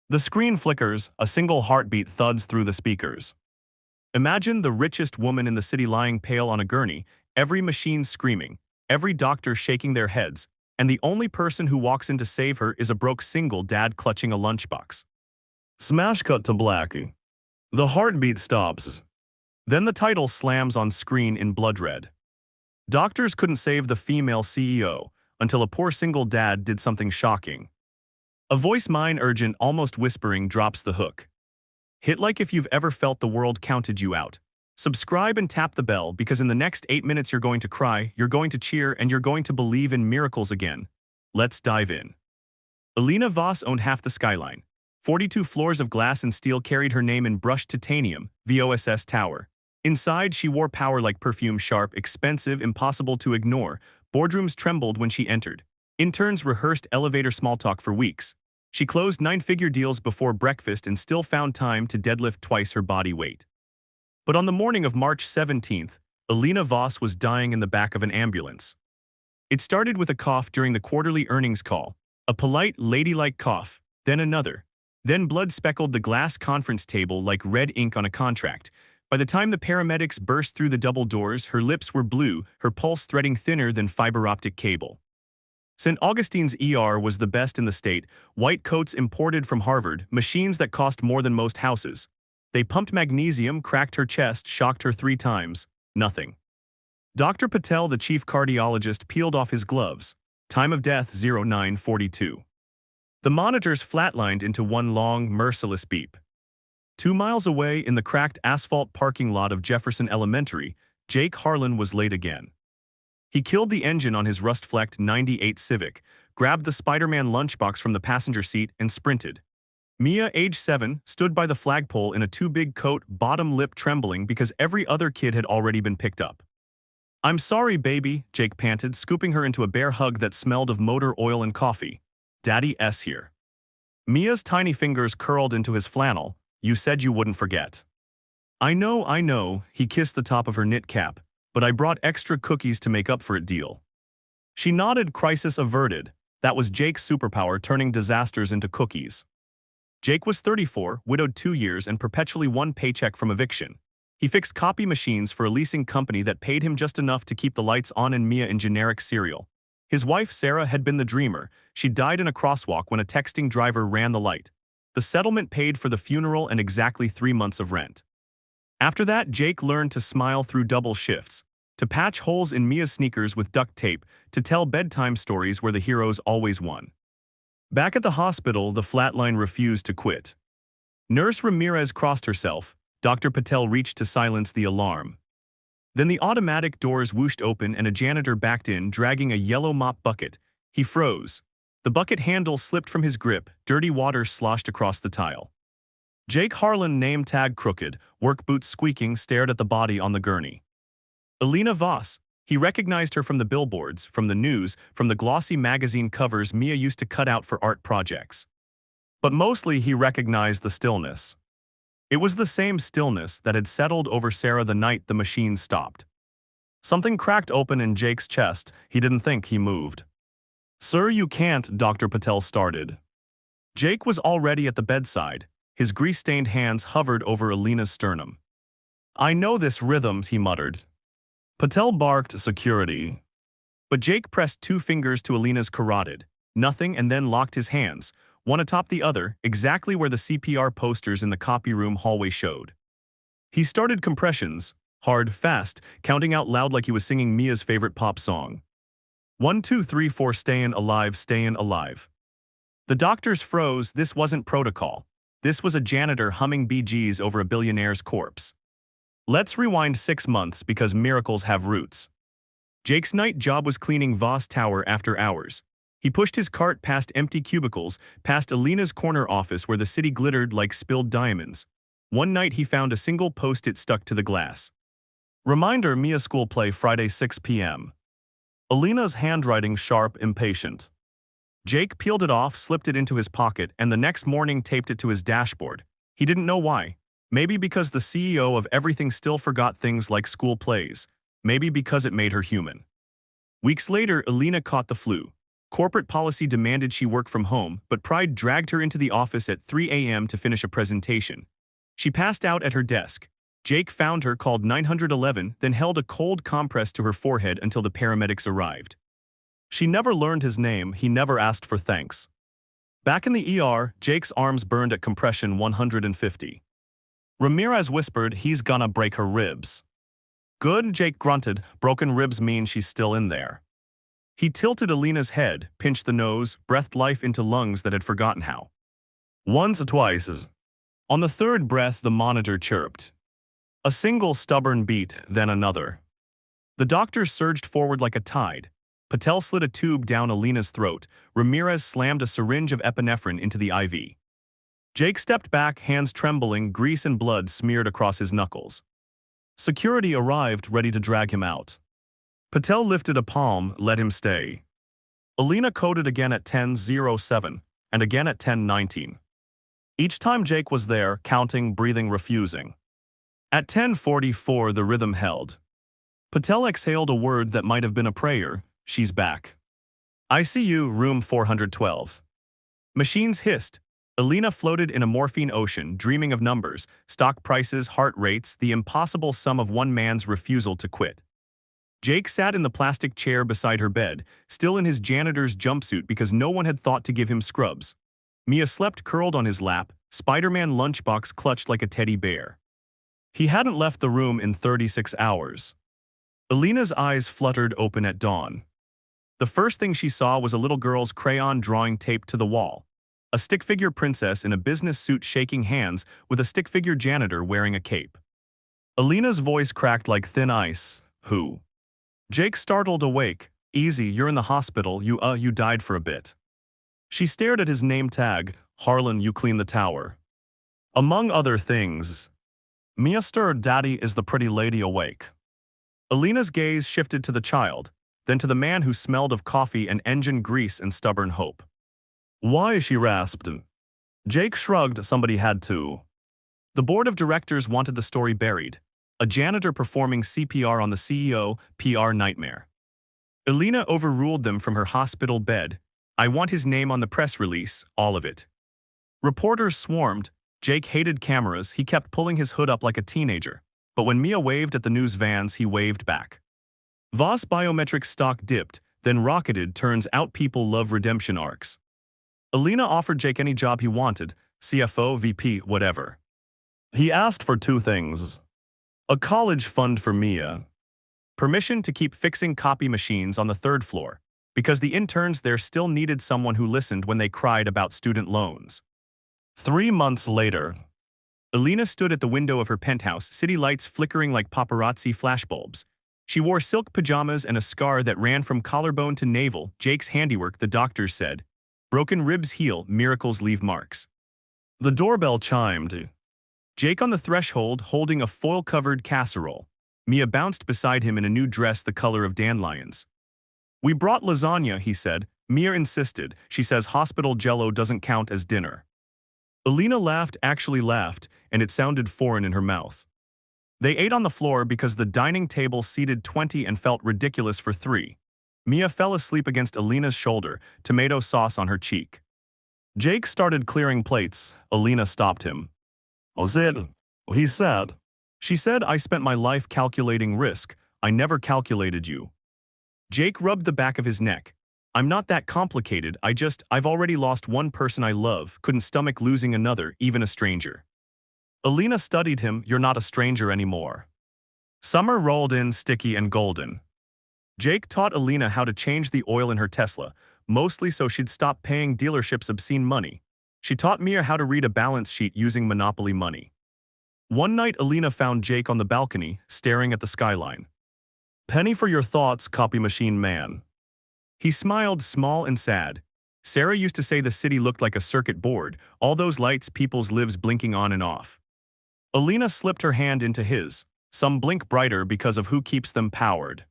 The screen flickers, a single heartbeat thuds through the speakers. Imagine the richest woman in the city lying pale on a gurney, every machine screaming, every doctor shaking their heads, and the only person who walks in to save her is a broke single dad clutching a lunchbox. Smash cut to black. The heartbeat stops. Then the title slams on screen in blood red. Doctors couldn't save the female CEO until a poor single dad did something shocking. A voice mine urgent, almost whispering, drops the hook. Hit like if you've ever felt the world counted you out. Subscribe and tap the bell because in the next 8 minutes you're going to cry, you're going to cheer, and you're going to believe in miracles again. Let's dive in. Elena Voss owned half the skyline. 42 floors of glass and steel carried her name in brushed titanium, VOSS tower. Inside, she wore power like perfume, sharp, expensive, impossible to ignore. Boardrooms trembled when she entered. Interns rehearsed elevator small talk for weeks. She closed 9-figure deals before breakfast and still found time to deadlift twice her body weight. But on the morning of March 17th, Elena Voss was dying in the back of an ambulance. It started with a cough during the quarterly earnings call, a polite, ladylike cough, then another. Then blood speckled the glass conference table like red ink on a contract. By the time the paramedics burst through the double doors, her lips were blue, her pulse threading thinner than fiber optic cable. St. Augustine's ER was the best in the state, white coats imported from Harvard, machines that cost more than most houses. They pumped magnesium, cracked her chest, shocked her 3 times. Nothing. Dr. Patel, the chief cardiologist, peeled off his gloves. Time of death 0942. The monitors flatlined into one long, merciless beep. 2 miles away in the cracked asphalt parking lot of Jefferson Elementary, Jake Harlan was late again. He killed the engine on his rust-flecked '98 Civic, grabbed the Spider-Man lunchbox from the passenger seat, and sprinted. Mia, age 7, stood by the flagpole in a too-big coat, bottom lip trembling because every other kid had already been picked up. "I'm sorry, baby," Jake panted, scooping her into a bear hug that smelled of motor oil and coffee. "Daddy S here." Mia's tiny fingers curled into his flannel. "You said you wouldn't forget." I know," he kissed the top of her knit cap, "but I brought extra cookies to make up for it, deal." She nodded, crisis averted. That was Jake's superpower, turning disasters into cookies. Jake was 34, widowed 2 years, and perpetually one paycheck from eviction. He fixed copy machines for a leasing company that paid him just enough to keep the lights on and Mia in generic cereal. His wife, Sarah, had been the dreamer. She died in a crosswalk when a texting driver ran the light. The settlement paid for the funeral and exactly 3 months of rent. After that, Jake learned to smile through double shifts, to patch holes in Mia's sneakers with duct tape, to tell bedtime stories where the heroes always won. Back at the hospital, the flatline refused to quit. Nurse Ramirez crossed herself. Dr. Patel reached to silence the alarm. Then the automatic doors whooshed open and a janitor backed in, dragging a yellow mop bucket. He froze. The bucket handle slipped from his grip, dirty water sloshed across the tile. Jake Harlan, name tag crooked, work boots squeaking, stared at the body on the gurney. Elena Voss. He recognized her from the billboards, from the news, from the glossy magazine covers Mia used to cut out for art projects. But mostly he recognized the stillness. It was the same stillness that had settled over Sarah the night the machine stopped. Something cracked open in Jake's chest. He didn't think he moved. "Sir, you can't," Dr. Patel started. Jake was already at the bedside. His grease-stained hands hovered over Elena's sternum. "I know this rhythm," he muttered. Patel barked, "Security." But Jake pressed 2 fingers to Elena's carotid. Nothing, and then locked his hands, one atop the other, exactly where the CPR posters in the copy room hallway showed. He started compressions, hard, fast, counting out loud like he was singing Mia's favorite pop song. 1, 2, 3, 4, stayin' alive, stayin' alive. The doctors froze. This wasn't protocol. This was a janitor humming Bee Gees over a billionaire's corpse. Let's rewind 6 months because miracles have roots. Jake's night job was cleaning Voss Tower after hours. He pushed his cart past empty cubicles, past Elena's corner office where the city glittered like spilled diamonds. One night he found a single post-it stuck to the glass. Reminder: Mia school play Friday 6 p.m. Elena's handwriting sharp, impatient. Jake peeled it off, slipped it into his pocket, and the next morning taped it to his dashboard. He didn't know why. Maybe because the CEO of everything still forgot things like school plays. Maybe because it made her human. Weeks later, Elena caught the flu. Corporate policy demanded she work from home, but pride dragged her into the office at 3 a.m. to finish a presentation. She passed out at her desk. Jake found her, called 911, then held a cold compress to her forehead until the paramedics arrived. She never learned his name, he never asked for thanks. Back in the ER, Jake's arms burned at compression 150. Ramirez whispered, "He's gonna break her ribs." "Good," Jake grunted. "Broken ribs mean she's still in there." He tilted Elena's head, pinched the nose, breathed life into lungs that had forgotten how. Once or twice. On the third breath, the monitor chirped. A single stubborn beat, then another. The doctor surged forward like a tide. Patel slid a tube down Elena's throat. Ramirez slammed a syringe of epinephrine into the IV. Jake stepped back, hands trembling, grease and blood smeared across his knuckles. Security arrived, ready to drag him out. Patel lifted a palm, let him stay. Elena coded again at 10:07, and again at 10:19. Each time Jake was there, counting, breathing, refusing. At 10:44, the rhythm held. Patel exhaled a word that might have been a prayer. "She's back." "ICU, room 412. Machines hissed. Elena floated in a morphine ocean, dreaming of numbers, stock prices, heart rates, the impossible sum of one man's refusal to quit. Jake sat in the plastic chair beside her bed, still in his janitor's jumpsuit because no one had thought to give him scrubs. Mia slept curled on his lap, Spider-Man lunchbox clutched like a teddy bear. He hadn't left the room in 36 hours. Elena's eyes fluttered open at dawn. The first thing she saw was a little girl's crayon drawing taped to the wall. A stick-figure princess in a business suit shaking hands with a stick-figure janitor wearing a cape. Elena's voice cracked like thin ice. "Who?" Jake startled awake. "Easy, you're in the hospital, you died for a bit." She stared at his name tag. "Harlan, you clean the tower." "Among other things." Mia stirred. "Daddy, is the pretty lady awake?" Elena's gaze shifted to the child, then to the man who smelled of coffee and engine grease and stubborn hope. "Why?" she rasped. Jake shrugged. "Somebody had to." The board of directors wanted the story buried. A janitor performing CPR on the CEO, PR nightmare. Elena overruled them from her hospital bed. "I want his name on the press release, all of it." Reporters swarmed. Jake hated cameras, he kept pulling his hood up like a teenager. But when Mia waved at the news vans, he waved back. Voss biometric stock dipped, then rocketed. Turns out people love redemption arcs. Elena offered Jake any job he wanted, CFO, VP, whatever. He asked for two things. A college fund for Mia. Permission to keep fixing copy machines on the third floor, because the interns there still needed someone who listened when they cried about student loans. 3 months later, Elena stood at the window of her penthouse, city lights flickering like paparazzi flashbulbs. She wore silk pajamas and a scar that ran from collarbone to navel, Jake's handiwork, the doctors said. Broken ribs heal, miracles leave marks. The doorbell chimed. Jake on the threshold, holding a foil-covered casserole. Mia bounced beside him in a new dress the color of dandelions. "We brought lasagna," he said. Mia insisted. She says hospital jello doesn't count as dinner. Elena laughed, actually laughed, and it sounded foreign in her mouth. They ate on the floor because the dining table seated 20 and felt ridiculous for 3. Mia fell asleep against Elena's shoulder, tomato sauce on her cheek. Jake started clearing plates. Elena stopped him. "Zed," he said. She said, "I spent my life calculating risk. I never calculated you." Jake rubbed the back of his neck. "I'm not that complicated, I've already lost one person I love, couldn't stomach losing another, even a stranger." Elena studied him. "You're not a stranger anymore." Summer rolled in, sticky and golden. Jake taught Elena how to change the oil in her Tesla, mostly so she'd stop paying dealerships obscene money. She taught Mia how to read a balance sheet using Monopoly money. One night, Elena found Jake on the balcony, staring at the skyline. "Penny for your thoughts, copy machine man." He smiled, small and sad. Sarah used to say the city looked like a circuit board, all those lights, people's lives blinking on and off. Elena slipped her hand into his. Some blink brighter because of who keeps them powered.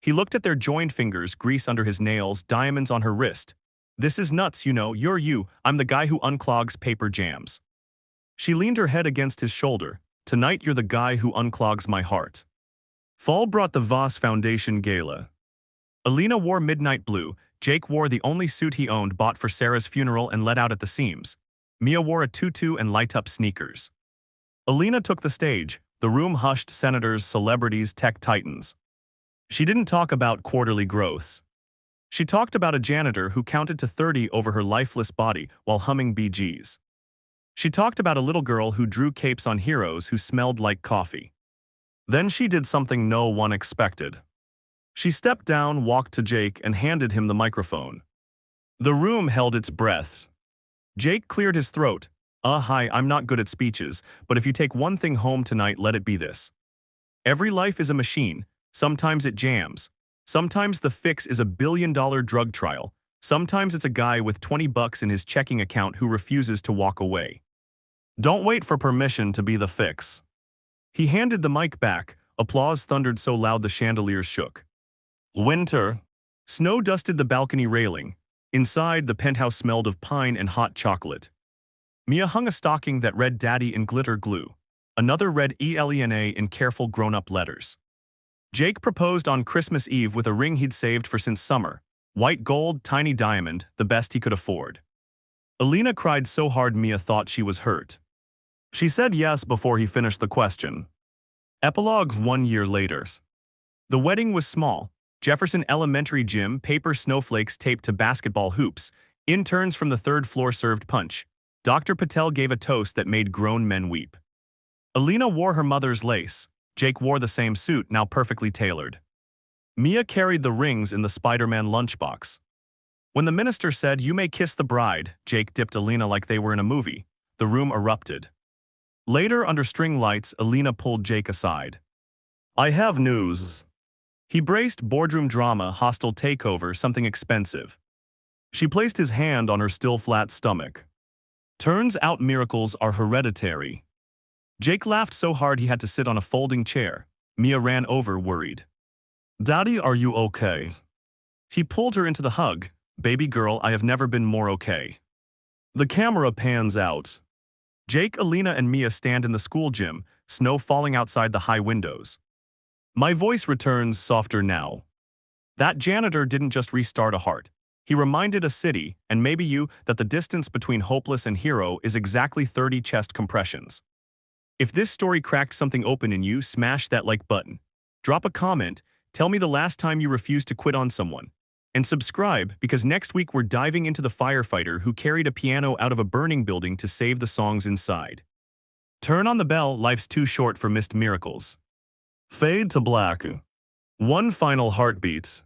He looked at their joined fingers, grease under his nails, diamonds on her wrist. "This is nuts, you're you, I'm the guy who unclogs paper jams." She leaned her head against his shoulder. "Tonight you're the guy who unclogs my heart." Fall brought the Voss Foundation gala. Elena wore midnight blue, Jake wore the only suit he owned bought for Sarah's funeral and let out at the seams. Mia wore a tutu and light-up sneakers. Elena took the stage. The room hushed senators, celebrities, tech titans. She didn't talk about quarterly growths. She talked about a janitor who counted to 30 over her lifeless body while humming Bee Gees. She talked about a little girl who drew capes on heroes who smelled like coffee. Then she did something no one expected. She stepped down, walked to Jake, and handed him the microphone. The room held its breaths. Jake cleared his throat. Hi, I'm not good at speeches, but if you take one thing home tonight, let it be this. Every life is a machine. Sometimes it jams. Sometimes the fix is a billion-dollar drug trial. Sometimes it's a guy with $20 in his checking account who refuses to walk away. Don't wait for permission to be the fix. He handed the mic back. Applause thundered so loud the chandeliers shook. Winter. Snow dusted the balcony railing. Inside, the penthouse smelled of pine and hot chocolate. Mia hung a stocking that read Daddy in glitter glue. Another read Elena in careful grown-up letters. Jake proposed on Christmas Eve with a ring he'd saved for since summer. White gold, tiny diamond, the best he could afford. Elena cried so hard Mia thought she was hurt. She said yes before he finished the question. Epilogue 1 year later. The wedding was small. Jefferson Elementary gym, paper snowflakes taped to basketball hoops. Interns from the third floor served punch. Dr. Patel gave a toast that made grown men weep. Elena wore her mother's lace. Jake wore the same suit, now perfectly tailored. Mia carried the rings in the Spider-Man lunchbox. When the minister said, "You may kiss the bride," Jake dipped Elena like they were in a movie. The room erupted. Later, under string lights, Elena pulled Jake aside. "I have news." He braced. Boardroom drama, hostile takeover, something expensive. She placed his hand on her still flat stomach. Turns out miracles are hereditary. Jake laughed so hard he had to sit on a folding chair. Mia ran over, worried. "Daddy, are you okay?" He pulled her into the hug. "Baby girl, I have never been more okay." The camera pans out. Jake, Elena, and Mia stand in the school gym, snow falling outside the high windows. My voice returns, softer now. That janitor didn't just restart a heart. He reminded a city, and maybe you, that the distance between hopeless and hero is exactly 30 chest compressions. If this story cracked something open in you, smash that like button. Drop a comment, tell me the last time you refused to quit on someone. And subscribe, because next week we're diving into the firefighter who carried a piano out of a burning building to save the songs inside. Turn on the bell, life's too short for missed miracles. Fade to black. One final heartbeat.